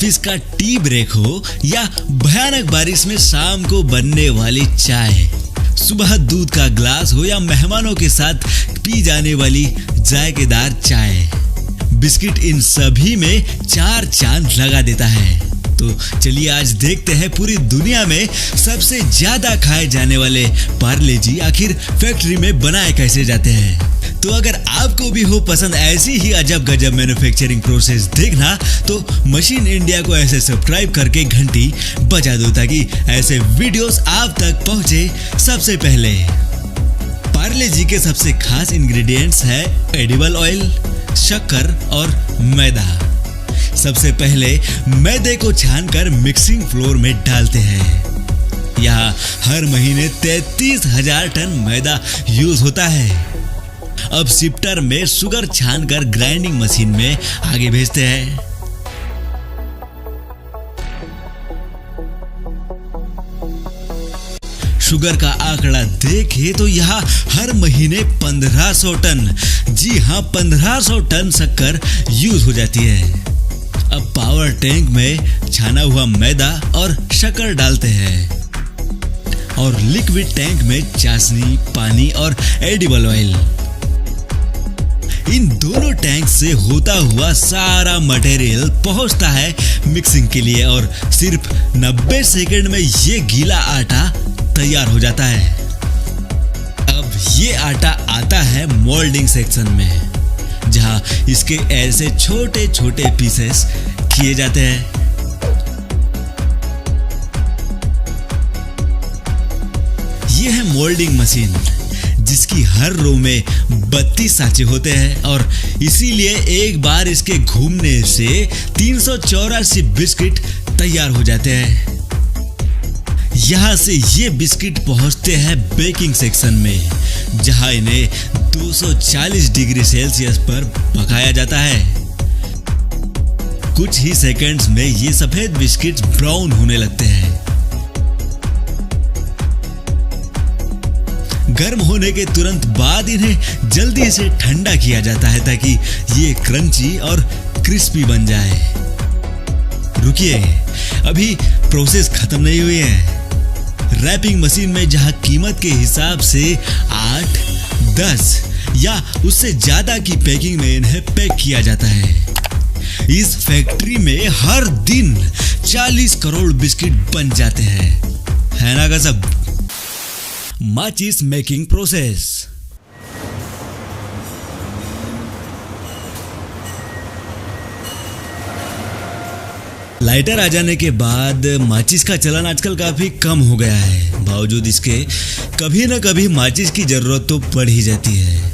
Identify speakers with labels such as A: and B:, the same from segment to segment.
A: Office का tea break हो या भयानक बारिश में शाम को बनने वाली चाय, सुबह दूध का ग्लास हो या मेहमानों के साथ पी जाने वाली जायकेदार चाय, बिस्किट इन सभी में 4 चांद लगा देता है। तो चलिए आज देखते हैं पूरी दुनिया में सबसे ज्यादा खाए जाने वाले पार्ले जी आखिर फैक्ट्री में बनाए कैसे जाते हैं। तो अगर आपको भी हो पसंद ऐसी ही अजब गजब मैन्युफैक्चरिंग प्रोसेस देखना तो मशीन इंडिया को ऐसे सब्सक्राइब करके घंटी बजा दो ताकि ऐसे वीडियोस आप तक पहुंचे सबसे पहले। पार्ले जी के सबसे खास इंग्रेडिएंट्स है एडिबल ऑयल, शक्कर और मैदा। सबसे पहले मैदे को छानकर मिक्सिंग फ्लोर में डालते हैं। यहाँ हर महीने 33,000 टन मैदा यूज होता है। अब शिफ्टर में शुगर छानकर ग्राइंडिंग मशीन में आगे भेजते हैं। शुगर का आंकड़ा देखें तो यहाँ हर महीने 1500 टन, जी हाँ 1500 टन शक्कर यूज हो जाती है। अब पावर टैंक में छाना हुआ मैदा और शक्कर डालते हैं और लिक्विड टैंक में चाशनी, पानी और एडिबल ऑयल। इन दोनों टैंक से होता हुआ सारा मटेरियल पहुंचता है मिक्सिंग के लिए और सिर्फ 90 सेकंड में ये गीला आटा तैयार हो जाता है। अब ये आटा आता है मोल्डिंग सेक्शन में जहां इसके ऐसे छोटे छोटे पीसेस किए जाते हैं। ये है मोल्डिंग मशीन जिसकी हर रो में 32 सांचे होते हैं और इसीलिए एक बार इसके घूमने से 384 बिस्किट तैयार हो जाते हैं। यहाँ से ये बिस्किट पहुंचते हैं बेकिंग सेक्शन में जहां इन्हें 240 डिग्री सेल्सियस पर पकाया जाता है। कुछ ही सेकंड्स में ये सफेद बिस्किट ब्राउन होने लगते हैं। गर्म होने के तुरंत बाद इन्हें जल्दी से ठंडा किया जाता है ताकि ये क्रंची और क्रिस्पी बन जाए। रुकिए, अभी प्रोसेस खत्म नहीं हुई है। रैपिंग मशीन में जहां कीमत के हिसाब से 8, 10 या उससे ज्यादा की पैकिंग में इन्हें पैक किया जाता है। इस फैक्ट्री में हर दिन 40 करोड़ बिस्किट बन जाते हैं, है ना गजब। माचिस मेकिंग प्रोसेस। लाइटर आ जाने के बाद माचिस का चलन आजकल काफी कम हो गया है। बावजूद इसके कभी न कभी माचिस की जरूरत तो पड़ ही जाती है।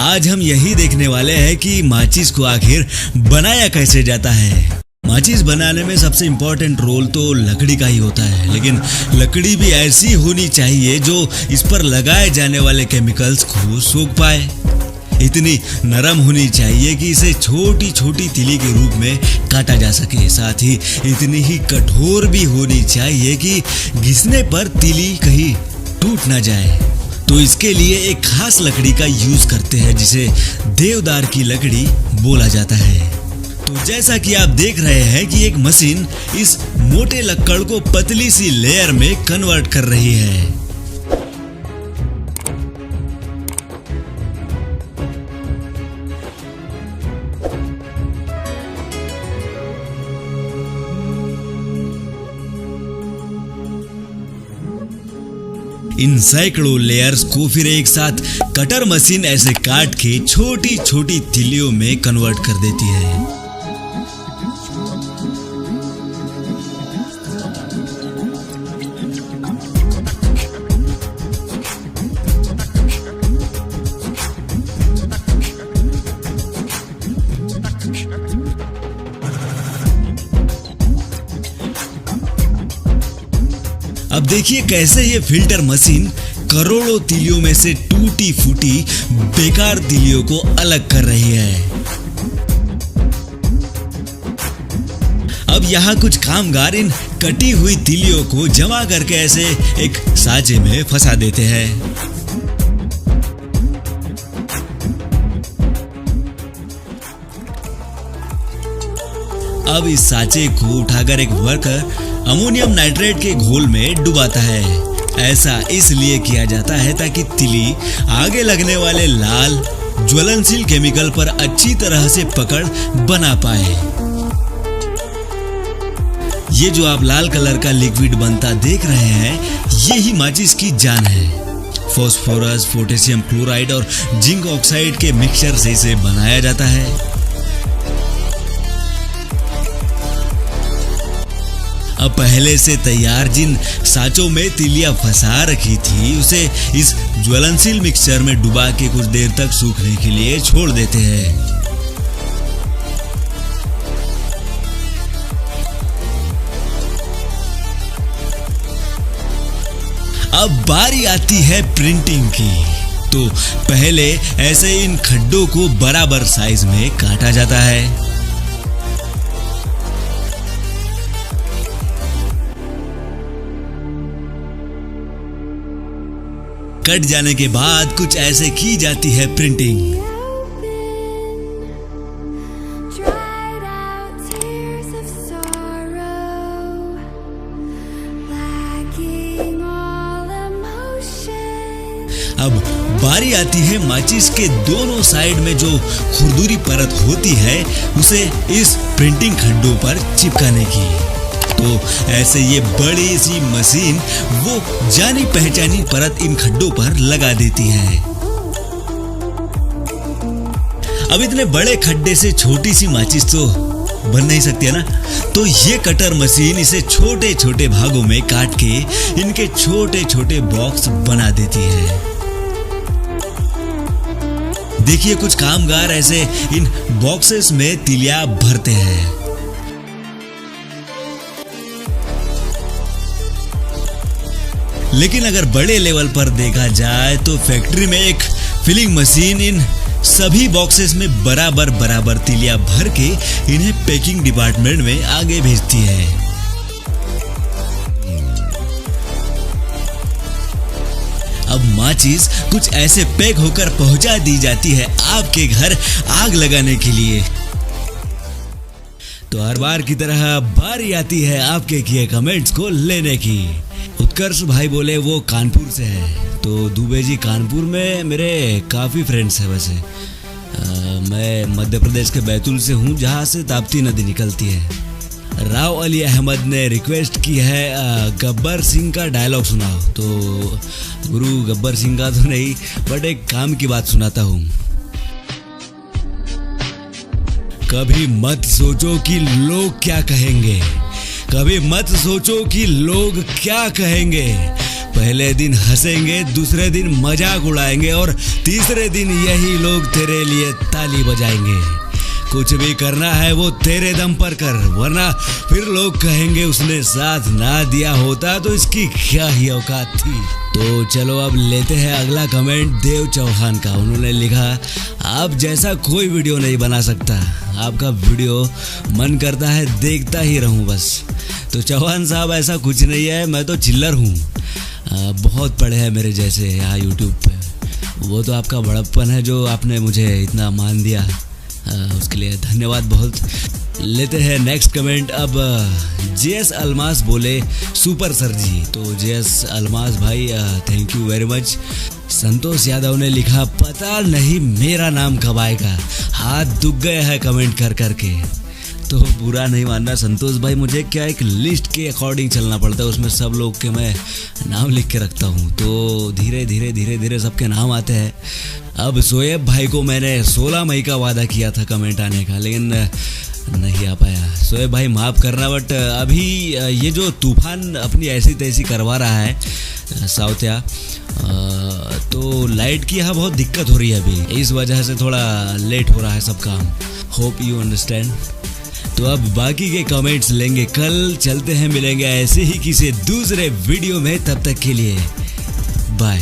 A: आज हम यही देखने वाले हैं कि माचिस को आखिर बनाया कैसे जाता है। माचिस बनाने में सबसे इम्पोर्टेंट रोल तो लकड़ी का ही होता है, लेकिन लकड़ी भी ऐसी होनी चाहिए जो इस पर लगाए जाने वाले केमिकल्स को सोख पाए। इतनी नरम होनी चाहिए कि इसे छोटी छोटी तिली के रूप में काटा जा सके। साथ ही इतनी ही कठोर भी होनी चाहिए कि घिसने पर तिली कहीं टूट ना जाए। तो इसके लिए एक खास लकड़ी का यूज करते हैं जिसे देवदार की लकड़ी बोला जाता है। तो जैसा कि आप देख रहे हैं कि एक मशीन इस मोटे लक्कड़ को पतली सी लेयर में कन्वर्ट कर रही है। इन सैकड़ों लेयर्स को फिर एक साथ कटर मशीन ऐसे काट के छोटी छोटी तिलियों में कन्वर्ट कर देती है। अब देखिए कैसे ये फिल्टर मशीन करोड़ों तिलियों में से टूटी फूटी बेकार तिलियों को अलग कर रही है। अब यहाँ कुछ कामगार इन कटी हुई तिलियों को जमा करके ऐसे एक साजे में फंसा देते हैं। अब इस सांचे को उठाकर एक वर्कर अमोनियम नाइट्रेट के घोल में डुबाता है। ऐसा इसलिए किया जाता है ताकि तिली आगे लगने वाले लाल ज्वलनशील केमिकल पर अच्छी तरह से पकड़ बना पाए। ये जो आप लाल कलर का लिक्विड बनता देख रहे हैं, ये ही माचिस की जान है। फास्फोरस, पोटेशियम क्लोराइड और जिंक ऑक्साइड के मिक्सचर से इसे बनाया जाता है। अब पहले से तैयार जिन सांचों में तिलियां फंसा रखी थी, उसे इस ज्वलनशील मिक्सचर में डुबा के कुछ देर तक सूखने के लिए छोड़ देते हैं। अब बारी आती है प्रिंटिंग की। तो पहले ऐसे इन खड्डों को बराबर साइज में काटा जाता है। कट जाने के बाद कुछ ऐसे की जाती है प्रिंटिंग। अब बारी आती है माचिस के दोनों साइड में जो खुरदुरी परत होती है, उसे इस प्रिंटिंग खड्डों पर चिपकाने की। तो ऐसे ये बड़ी सी मशीन वो जानी पहचानी परत इन खड्डों पर लगा देती है। अब इतने बड़े खड्डे से छोटी सी माचिस तो बन नहीं सकती है ना, तो ये कटर मशीन इसे छोटे छोटे भागों में काट के इनके छोटे छोटे बॉक्स बना देती है। देखिए कुछ कामगार ऐसे इन बॉक्सेस में तिलियां भरते हैं। लेकिन अगर बड़े लेवल पर देखा जाए तो फैक्ट्री में एक फिलिंग मशीन इन सभी बॉक्सेस में बराबर बराबर तिलियां भर के इन्हें पैकिंग डिपार्टमेंट में आगे भेजती है। अब माचिस कुछ ऐसे पैक होकर पहुंचा दी जाती है आपके घर आग लगाने के लिए। तो हर बार की तरह बारी आती है आपके किए कमेंट्स को लेने की। उत्कर्ष भाई बोले वो कानपुर से है। तो दुबे जी कानपुर में मेरे काफ़ी फ्रेंड्स हैं। वैसे मैं मध्य प्रदेश के बैतूल से हूँ, जहाँ से ताप्ती नदी निकलती है। राव अली अहमद ने रिक्वेस्ट की है गब्बर सिंह का डायलॉग सुनाओ। तो गुरु गब्बर सिंह का तो नहीं, बट एक काम की बात सुनाता हूँ। कभी मत सोचो कि लोग क्या कहेंगे, कभी मत सोचो कि लोग क्या कहेंगे। पहले दिन हंसेंगे, दूसरे दिन मजाक उड़ाएंगे और तीसरे दिन यही लोग तेरे लिए ताली बजाएंगे। कुछ भी करना है वो तेरे दम पर कर, वरना फिर लोग कहेंगे उसने साथ ना दिया होता तो इसकी क्या ही औकात थी। तो चलो अब लेते हैं अगला कमेंट देव चौहान का। उन्होंने लिखा, आप जैसा कोई वीडियो नहीं बना सकता, आपका वीडियो मन करता है देखता ही रहूं बस। तो चौहान साहब ऐसा कुछ नहीं है, मैं तो चिल्लर हूँ। बहुत पढ़े हैं मेरे जैसे यहाँ यूट्यूब पे। वो तो आपका बड़प्पन है जो आपने मुझे इतना मान दिया, उसके लिए धन्यवाद बहुत। लेते हैं नेक्स्ट कमेंट। अब जेएस अलमास बोले सुपर सर जी। तो जेएस अलमास भाई thank you very much. Santosh Yadav ने लिखा, पता नहीं मेरा नाम कब आएगा, हाथ दुख गए हैं कमेंट कर करके। तो बुरा नहीं मानना संतोष भाई, मुझे क्या एक लिस्ट के अकॉर्डिंग चलना पड़ता है, उसमें सब लोग के मैं नाम लिख के रखता हूँ। तो धीरे धीरे धीरे धीरे सबके नाम आते हैं। अब शोएब भाई को मैंने 16 मई का वादा किया था कमेंट आने का, लेकिन नहीं आ पाया। शोएब भाई माफ़ करना, बट अभी ये जो तूफान अपनी ऐसी तैसी करवा रहा है साउथिया, तो लाइट की यहाँ बहुत दिक्कत हो रही है अभी, इस वजह से थोड़ा लेट हो रहा है सब काम। Hope you understand. तो अब बाकी के कमेंट्स लेंगे कल। चलते हैं, मिलेंगे ऐसे ही किसी दूसरे वीडियो में, तब तक के लिए बाय।